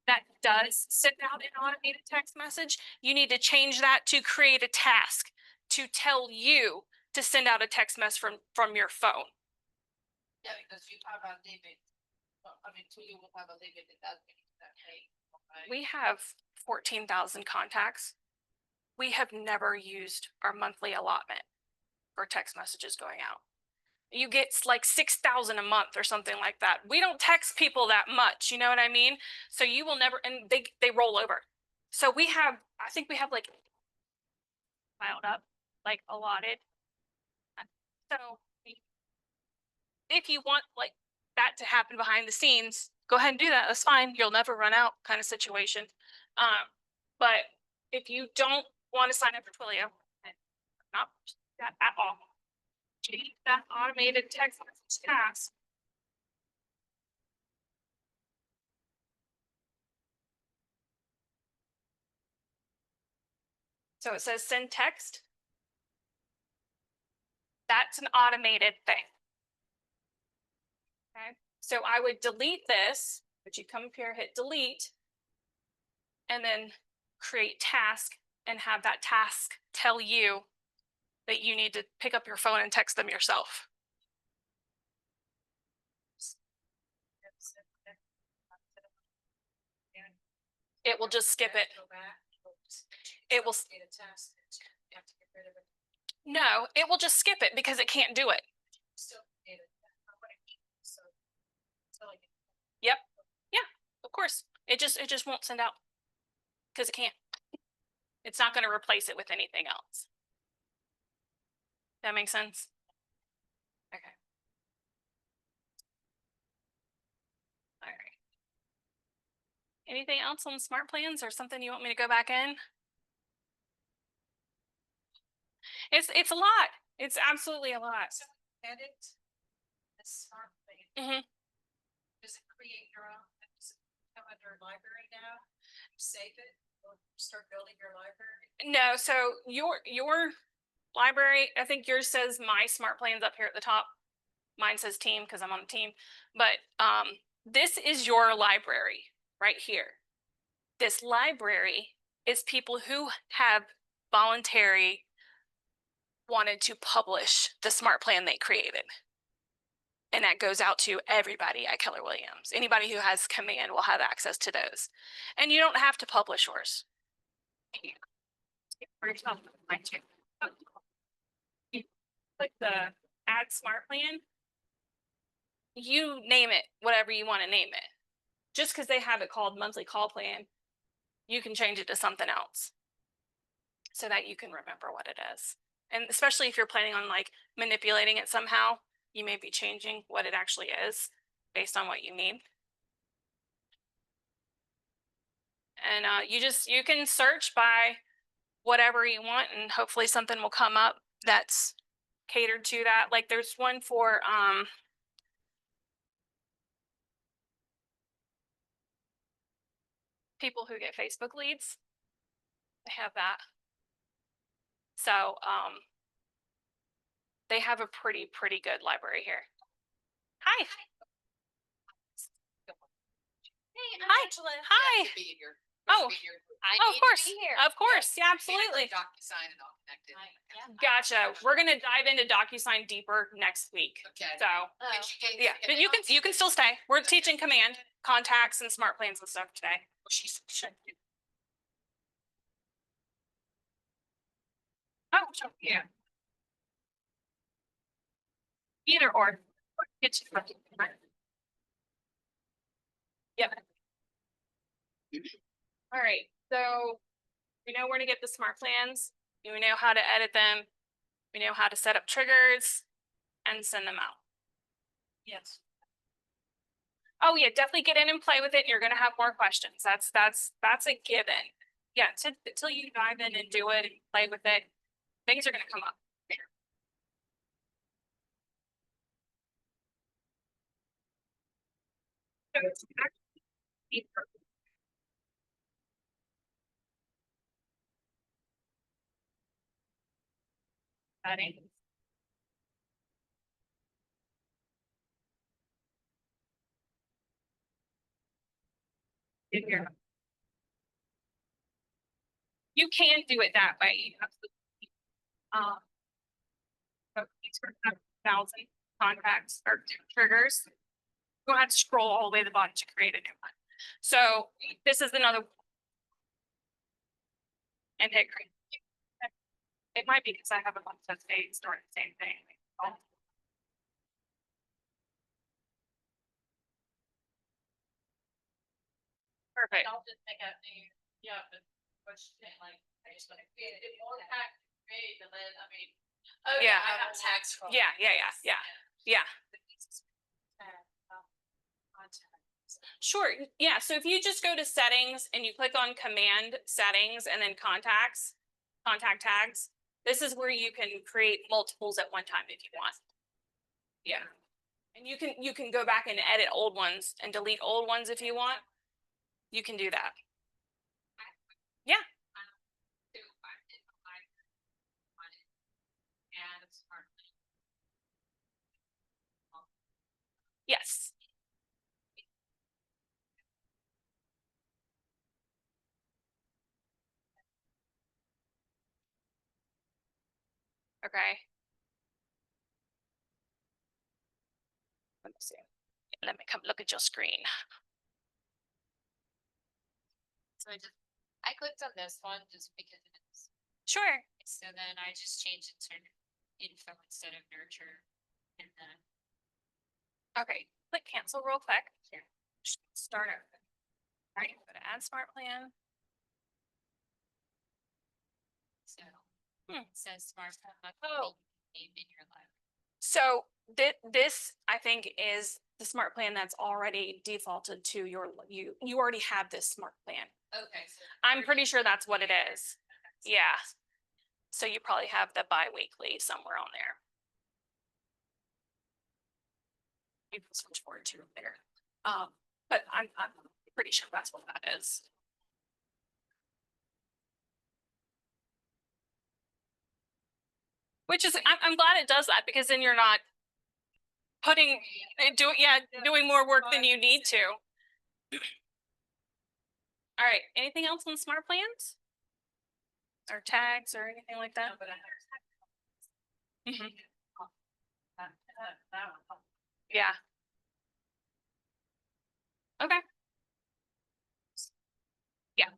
Speaker 1: that does send out an automated text message. You need to change that to create a task to tell you to send out a text message from your phone.
Speaker 2: Yeah, because you have a limit. You will have a limit in that way.
Speaker 1: We have 14,000 contacts. We have never used our monthly allotment for text messages going out. You get like 6,000 a month or something like that. We don't text people that much, you know what I mean? So you will never, and they roll over. So I think we have like piled up, like allotted. So if you want like that to happen behind the scenes, go ahead and do that. That's fine. You'll never run out kind of situation. But if you don't want to sign up for Twilio, not that at all, change that automated text message task. So it says send text. That's an automated thing. Okay, so I would delete this, but you come up here, hit delete, and then create task and have that task tell you that you need to pick up your phone and text them yourself. It will just skip it. It will. No, it will just skip it because it can't do it. Yep. Yeah, of course. It just won't send out because it can't. It's not going to replace it with anything else. That makes sense? Okay. All right. Anything else on smart plans or something you want me to go back in? It's a lot. It's absolutely a lot.
Speaker 2: So edit the smart plan. Does it create your own? Does it come under library now? Save it or start building your library?
Speaker 1: No, so your library, I think yours says my smart plans up here at the top. Mine says team because I'm on the team. But this is your library right here. This library is people who have voluntary wanted to publish the smart plan they created. And that goes out to everybody at Keller Williams. Anybody who has command will have access to those. And you don't have to publish yours. Click the add smart plan. You name it whatever you want to name it. Just because they have it called monthly call plan, you can change it to something else so that you can remember what it is. And especially if you're planning on like manipulating it somehow, you may be changing what it actually is based on what you need. And you can search by whatever you want and hopefully something will come up that's catered to that. Like there's one for people who get Facebook leads. They have that. So they have a pretty good library here. Hi. Hi. Hi. Oh, of course. Of course. Yeah, absolutely. Gotcha. We're gonna dive into DocuSign deeper next week.
Speaker 2: Okay.
Speaker 1: So yeah, but you can still stay. We're teaching command, contacts, and smart plans and stuff today. Oh, sure. Yeah. Either or. It's yep. All right. So we know where to get the smart plans. We know how to edit them. We know how to set up triggers and send them out.
Speaker 2: Yes.
Speaker 1: Oh yeah, definitely get in and play with it. You're gonna have more questions. That's a given. Yeah, until you dive in and do it and play with it, things are gonna come up. You can do it that way. Absolutely. So each group has 1,000 contacts or triggers. Go ahead and scroll all the way to the bottom to create a new one. So this is another. And hit create. It might be because I have a bunch of states doing the same thing. Perfect.
Speaker 2: I'll just make a new, yeah, but what's like, I just want to create it. It won't have to create the lid, I mean. Oh,
Speaker 1: Yeah.
Speaker 2: I have tags from.
Speaker 1: Yeah. Sure. Yeah. So if you just go to settings and you click on command settings and then contact tags, this is where you can create multiples at one time if you want. Yeah. And you can go back and edit old ones and delete old ones if you want. You can do that. Yeah. Yes. Okay. Let me see. Let me come look at your screen.
Speaker 2: So I clicked on this one just because it's,
Speaker 1: Sure.
Speaker 2: so then I just changed it to info instead of nurture. And then,
Speaker 1: Okay. Click cancel real quick.
Speaker 2: Sure.
Speaker 1: Start over. All right. Go to add smart plan.
Speaker 2: so
Speaker 1: Hmm.
Speaker 2: it says smart phone.
Speaker 1: Oh.
Speaker 2: Name in your life.
Speaker 1: So this I think is the smart plan that's already defaulted to your you already have this smart plan.
Speaker 2: Okay. So
Speaker 1: I'm pretty sure that's what it is. Yeah. So you probably have the bi-weekly somewhere on there. You can switch forward to there. But I'm pretty sure that's what that is. Which is I'm glad it does that, because then you're not doing more work than you need to. All right. Anything else on smart plans? Or tags or anything like that? Mhm. Yeah. Okay. Yeah.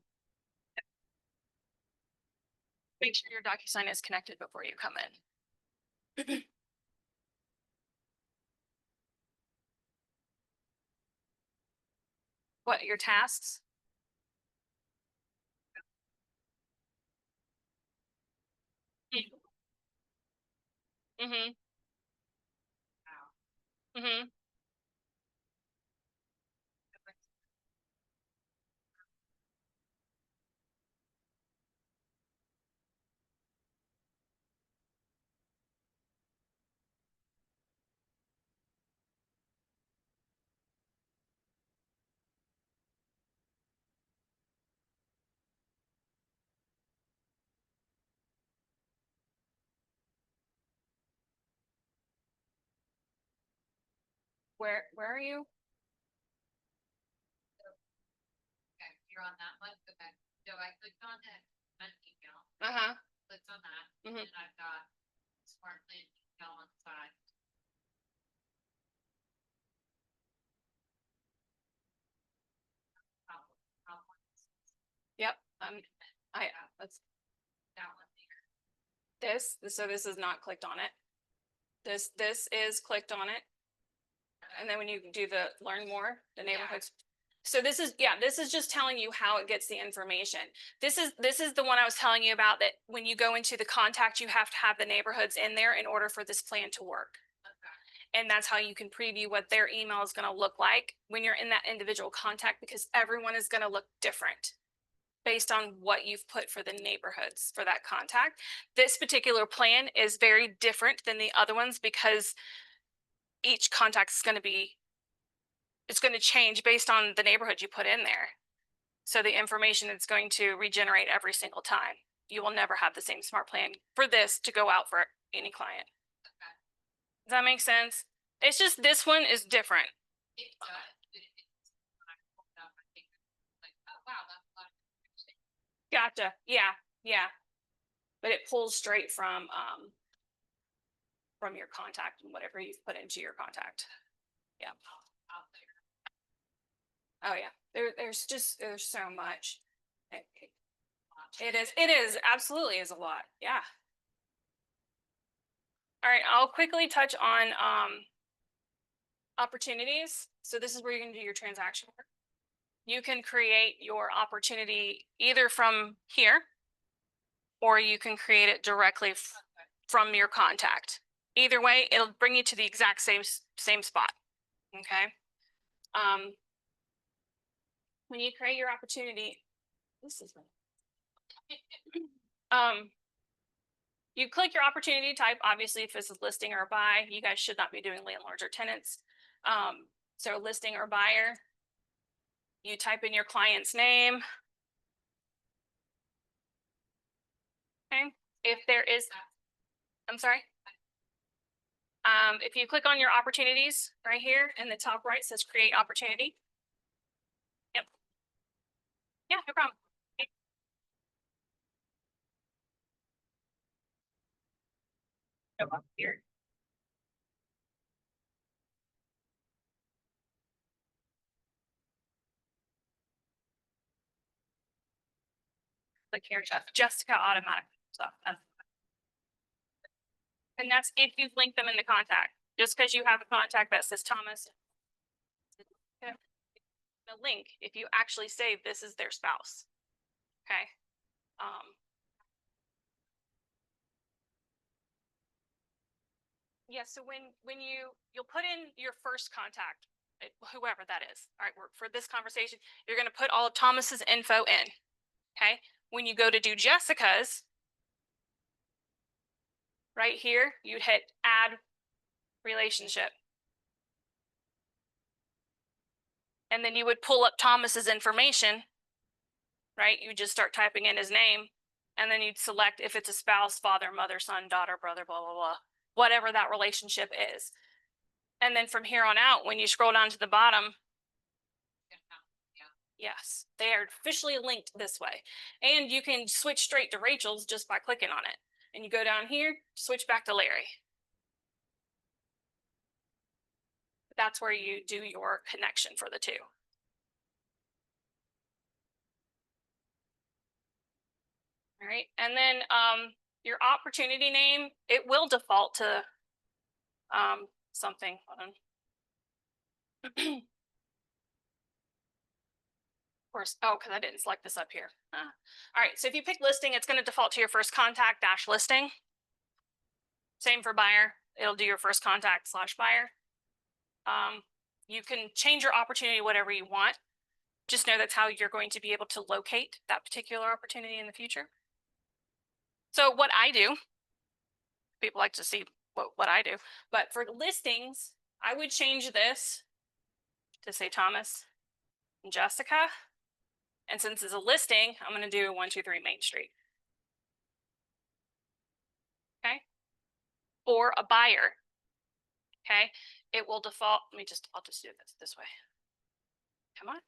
Speaker 1: Make sure your DocuSign is connected before you come in. What, your tasks? Mm-hmm. Mm-hmm. Where are you?
Speaker 2: Okay, you're on that one. Okay. So I clicked on it, an email,
Speaker 1: Uh-huh.
Speaker 2: clicked on that,
Speaker 1: Mhm.
Speaker 2: and I've got smart plan email on the side.
Speaker 1: Yep. Let's
Speaker 2: That one there.
Speaker 1: so this is not clicked on it. This is clicked on it. And then when you do the learn more, the neighborhoods. So this is just telling you how it gets the information. This is the one I was telling you about, that when you go into the contact, you have to have the neighborhoods in there in order for this plan to work.
Speaker 2: Okay.
Speaker 1: And that's how you can preview what their email is going to look like when you're in that individual contact, because everyone is going to look different based on what you've put for the neighborhoods for that contact. This particular plan is very different than the other ones because each contact is going to be, it's going to change based on the neighborhood you put in there. So the information is going to regenerate every single time. You will never have the same smart plan for this to go out for any client.
Speaker 2: Okay.
Speaker 1: Does that make sense? It's just this one is different.
Speaker 2: It does. When I pulled up, I think like, oh wow, that's a lot of information.
Speaker 1: Gotcha. Yeah. But it pulls straight from your contact and whatever you've put into your contact. Yeah.
Speaker 2: Out there.
Speaker 1: Oh yeah. There's so much. It is absolutely is a lot. Yeah. All right, I'll quickly touch on opportunities. So this is where you're going to do your transaction work. You can create your opportunity either from here, or you can create it directly from your contact. Either way, it'll bring you to the exact same spot. Okay. when you create your opportunity, this is you click your opportunity type. Obviously, if it's a listing or a buy, you guys should not be doing landlords or tenants. So listing or buyer, you type in your client's name. Okay, if there is, I'm sorry. If you click on your opportunities right here in the top right, it says create opportunity. Yep. Yeah, no problem. Go up here. Click here, Jessica automatic stuff. And that's if you link them in the contact. Just because you have a contact that says Thomas. The link, if you actually say this is their spouse. Okay. Yeah, so when you'll put in your first contact, whoever that is. All right, for this conversation, you're going to put all of Thomas's info in. Okay. When you go to do Jessica's, right here, you'd hit add relationship. And then you would pull up Thomas's information, right? You just start typing in his name, and then you'd select if it's a spouse, father, mother, son, daughter, brother, blah, blah, blah, whatever that relationship is. And then from here on out, when you scroll down to the bottom, yes, they are officially linked this way. And you can switch straight to Rachel's just by clicking on it. And you go down here, switch back to Larry. That's where you do your connection for the two. All right, and then your opportunity name, it will default to something. Hold on. Of course, oh, because I didn't select this up here. All right, so if you pick listing, it's going to default to your first contact dash listing. Same for buyer, it'll do your first contact slash buyer. You can change your opportunity whatever you want. Just know that's how you're going to be able to locate that particular opportunity in the future. So what I do, people like to see what I do, but for listings, I would change this to say Thomas and Jessica. And since it's a listing, I'm going to do 123 Main Street. Okay. Or a buyer. Okay. It will default. I'll just do this way. Come on.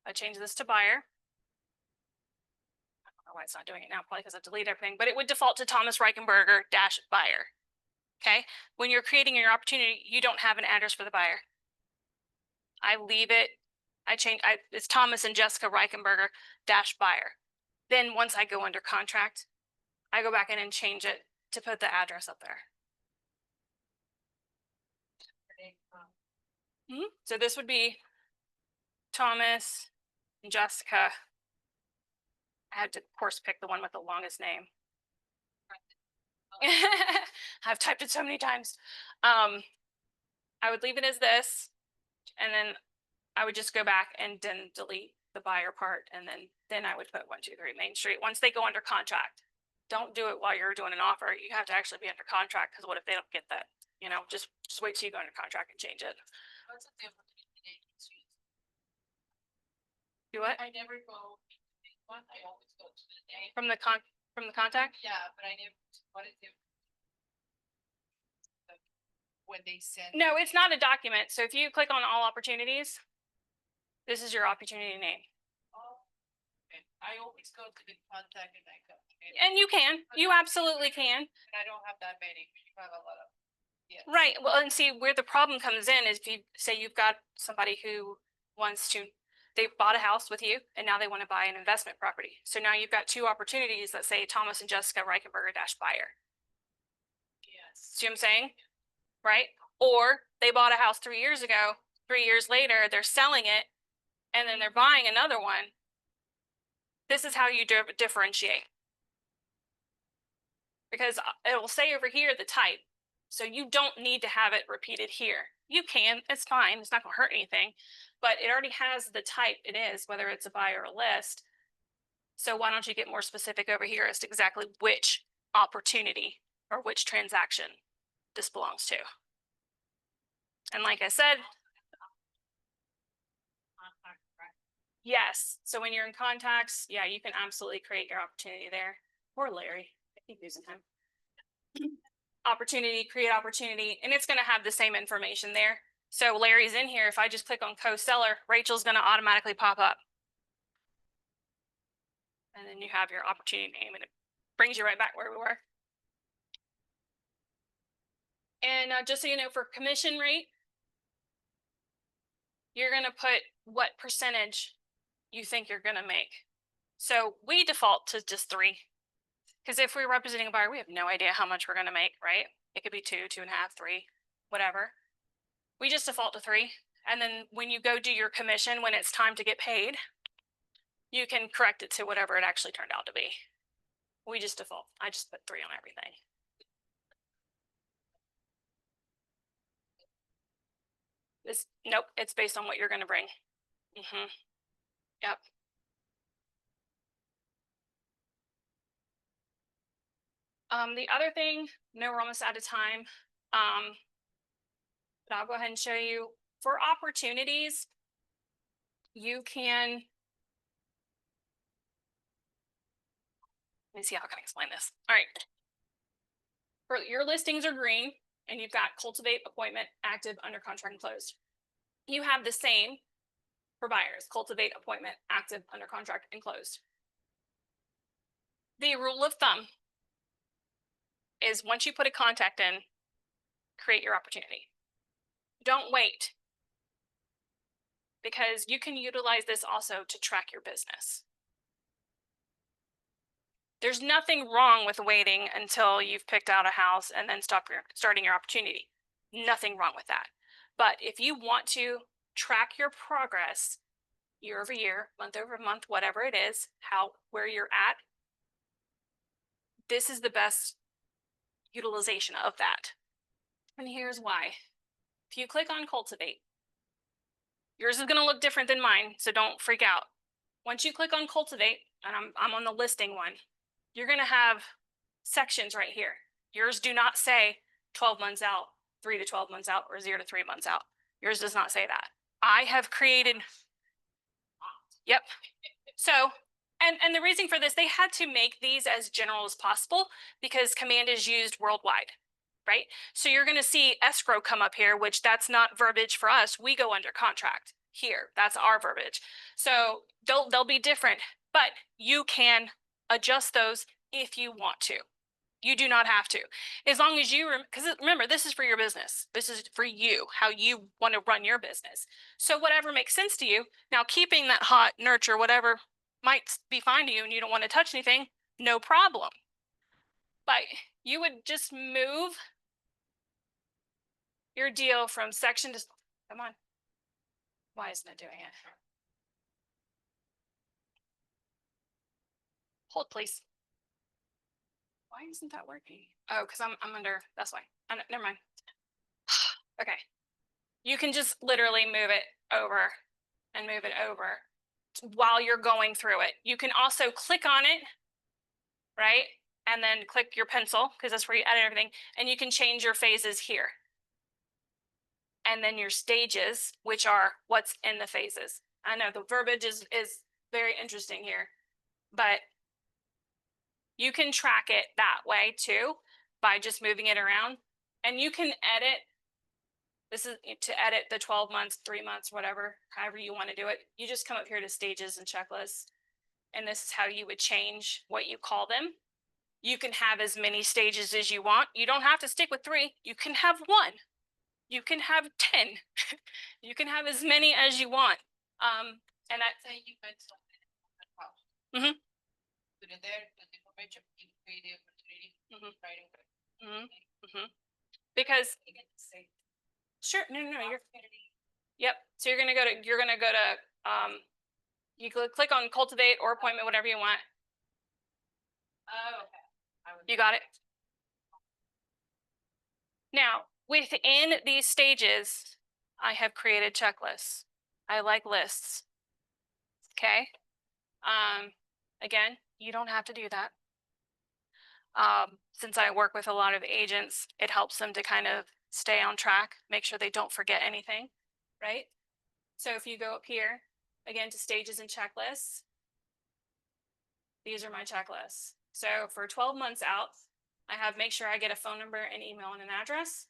Speaker 1: I change this to buyer. I don't know why it's not doing it now, probably because I deleted everything, but it would default to Thomas Reichenberger dash buyer. Okay. When you're creating your opportunity, you don't have an address for the buyer. I leave it. It's Thomas and Jessica Reichenberger dash buyer. Then once I go under contract, I go back in and change it to put the address up there. So this would be Thomas and Jessica. I had to, of course, pick the one with the longest name. I've typed it so many times. I would leave it as this, and then I would just go back and then delete the buyer part, and then I would put 123 Main Street once they go under contract. Don't do it while you're doing an offer. You have to actually be under contract, because what if they don't get that? You know, just wait till you go under contract and change it.
Speaker 2: What's the difference between the names?
Speaker 1: Do what?
Speaker 2: I never go one. I always go to the name.
Speaker 1: From the contact?
Speaker 2: Yeah, but I never, what is it? When they send.
Speaker 1: No, it's not a document. So if you click on all opportunities, this is your opportunity name.
Speaker 2: Oh, okay. I always go to the contact and I go.
Speaker 1: And you absolutely can.
Speaker 2: And I don't have that many, but you have a lot of. Yeah.
Speaker 1: Right. Well, and see where the problem comes in is if you say you've got somebody who wants to, they bought a house with you and now they want to buy an investment property. So now you've got two opportunities that say Thomas and Jessica Reichenberger dash buyer.
Speaker 2: Yes.
Speaker 1: See what I'm saying? Right? Or they bought a house 3 years ago, 3 years later, they're selling it and then they're buying another one. This is how you differentiate. Because it will say over here the type. So you don't need to have it repeated here. You can, it's fine, it's not gonna hurt anything, but it already has the type it is, whether it's a buy or a list. So why don't you get more specific over here as to exactly which opportunity or which transaction this belongs to? And like I said, yes. So when you're in contacts, yeah, you can absolutely create your opportunity there. Poor Larry. I keep using him. Opportunity, create opportunity, and it's going to have the same information there. So Larry's in here. If I just click on co-seller, Rachel's going to automatically pop up. And then you have your opportunity name and it brings you right back where we were. And just so you know, for commission rate, you're going to put what percentage you think you're going to make. So we default to just 3. Because if we're representing a buyer, we have no idea how much we're going to make, right? It could be 2, 2.5, 3, whatever. We just default to 3. And then when you go do your commission, when it's time to get paid, you can correct it to whatever it actually turned out to be. We just default. I just put 3 on everything. Nope, it's based on what you're going to bring. Yep. The other thing, no, we're almost out of time. But I'll go ahead and show you for opportunities. You can, let me see how I can explain this. All right. For your listings are green and you've got cultivate, appointment, active, under contract, and closed. You have the same for buyers, cultivate, appointment, active, under contract, and closed. The rule of thumb is once you put a contact in, create your opportunity. Don't wait, because you can utilize this also to track your business. There's nothing wrong with waiting until you've picked out a house and then starting your opportunity. Nothing wrong with that. But if you want to track your progress year over year, month over month, whatever it is, where you're at, this is the best utilization of that. And here's why. If you click on cultivate, yours is going to look different than mine, so don't freak out. Once you click on cultivate, and I'm on the listing one, you're going to have sections right here. Yours do not say 12 months out, 3 to 12 months out, or 0 to 3 months out. Yours does not say that. I have created, yep. So, and the reason for this, they had to make these as general as possible because command is used worldwide, right? So you're going to see escrow come up here, which that's not verbiage for us. We go under contract here. That's our verbiage. So they'll be different, but you can adjust those if you want to. You do not have to, as long as you, because remember, this is for your business. This is for you, how you want to run your business. So whatever makes sense to you. Now, keeping that hot, nurture, whatever might be fine to you and you don't want to touch anything, no problem. But you would just move your deal from section to, come on. Why isn't it doing it? Hold, please. Why isn't that working? Oh, because I'm under, that's why. Never mind. Okay. You can just literally move it over and move it over while you're going through it. You can also click on it, right? And then click your pencil, because that's where you edit everything. And you can change your phases here. And then your stages, which are what's in the phases. I know the verbiage is very interesting here, but you can track it that way too by just moving it around. And you can edit. This is to edit the 12 months, 3 months, whatever, however you want to do it. You just come up here to stages and checklists. And this is how you would change what you call them. You can have as many stages as you want. You don't have to stick with 3. You can have 1. You can have 10. You can have as many as you want. And I
Speaker 2: Say you put something on the top.
Speaker 1: Mhm.
Speaker 2: Put it there, put the information, create the opportunity, writing.
Speaker 1: Because
Speaker 2: You get to say
Speaker 1: sure, no, you're
Speaker 2: opportunity.
Speaker 1: yep. So you're gonna go to you click on cultivate or appointment, whatever you want.
Speaker 2: Oh, okay.
Speaker 1: You got it. Now, within these stages, I have created checklists. I like lists. Okay. Again, you don't have to do that. Since I work with a lot of agents, it helps them to kind of stay on track, make sure they don't forget anything, right? So if you go up here, again, to stages and checklists, these are my checklists. So for 12 months out, I have make sure I get a phone number, an email, and an address.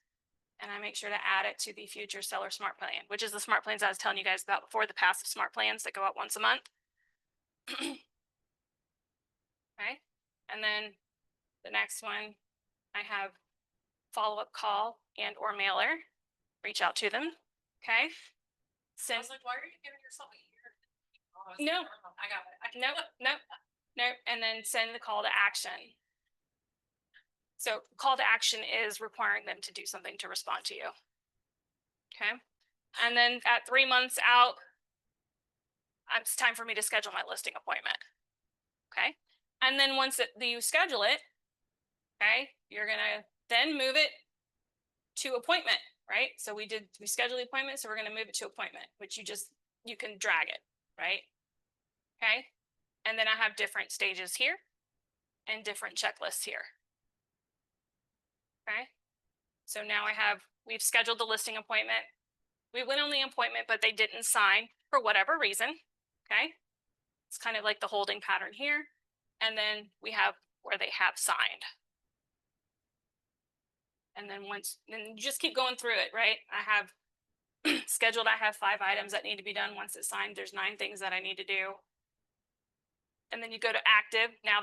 Speaker 1: And I make sure to add it to the future seller smart plan, which is the smart plans I was telling you guys about before, the passive smart plans that go out once a month. Okay. And then the next one, I have follow-up call and or mailer, reach out to them. Okay.
Speaker 2: I
Speaker 1: Send,
Speaker 2: was like, why are you giving yourself a year? Oh, I was
Speaker 1: No.
Speaker 2: like, I got it.
Speaker 1: no, and then send the call to action. So call to action is requiring them to do something to respond to you. Okay. And then at 3 months out, it's time for me to schedule my listing appointment. Okay. And then once you schedule it, okay, you're going to then move it to appointment, right? So we scheduled the appointment. So we're going to move it to appointment, which you can drag it, right? Okay. And then I have different stages here and different checklists here. Okay. So now we've scheduled the listing appointment. We went on the appointment, but they didn't sign for whatever reason. Okay. It's kind of like the holding pattern here. And then we have where they have signed. And then then you just keep going through it, right? I have scheduled, I have 5 items that need to be done. Once it's signed, there's 9 things that I need to do. And then you go to active. Now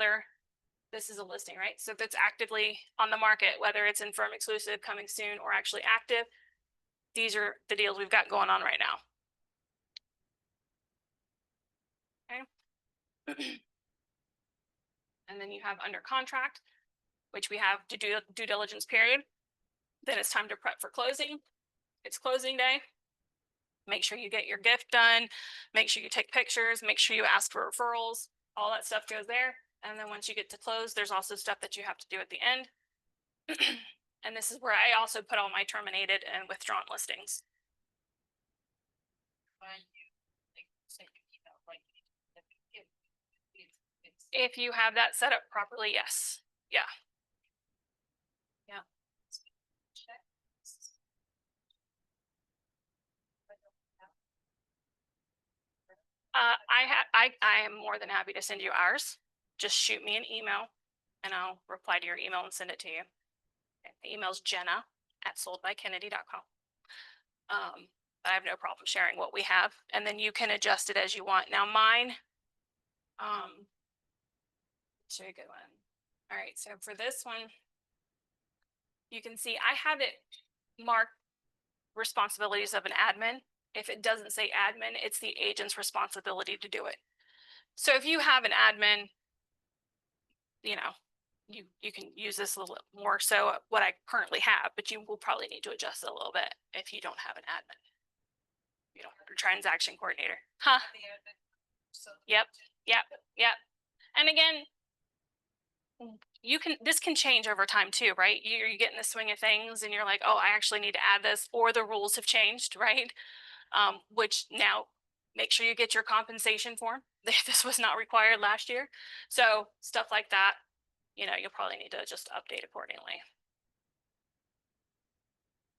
Speaker 1: this is a listing, right? So if it's actively on the market, whether it's in firm exclusive, coming soon, or actually active, these are the deals we've got going on right now. Okay. And then you have under contract, which we have to do due diligence period. Then it's time to prep for closing. It's closing day. Make sure you get your gift done. Make sure you take pictures. Make sure you ask for referrals. All that stuff goes there. And then once you get to close, there's also stuff that you have to do at the end. And this is where I also put all my terminated and withdrawn listings. If you have that set up properly, yes. Yeah. Yeah. I am more than happy to send you ours. Just shoot me an email and I'll reply to your email and send it to you. Okay. The email's jenna@soldbykennedy.com. But I have no problem sharing what we have, and then you can adjust it as you want. Now mine, show you a good one. All right, so for this one, you can see I have it marked responsibilities of an admin. If it doesn't say admin, it's the agent's responsibility to do it. So if you have an admin, you know, you can use this a little more so what I currently have, but you will probably need to adjust it a little bit if you don't have an admin. You don't have a transaction coordinator. Huh? Yep. And again, this can change over time too, right? You get in the swing of things and you're like, oh, I actually need to add this, or the rules have changed, right? Which now make sure you get your compensation form. This was not required last year. So stuff like that, you'll probably need to just update accordingly.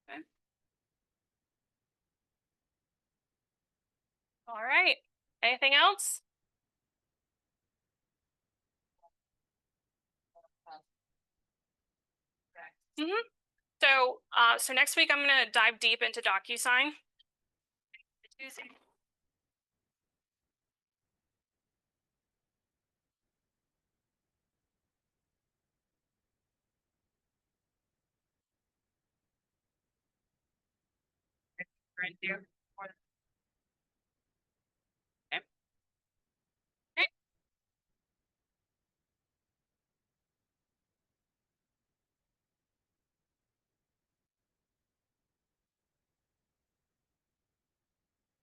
Speaker 1: Okay. All right. Anything else? Mm-hmm. So next week I'm going to dive deep into DocuSign. Right there.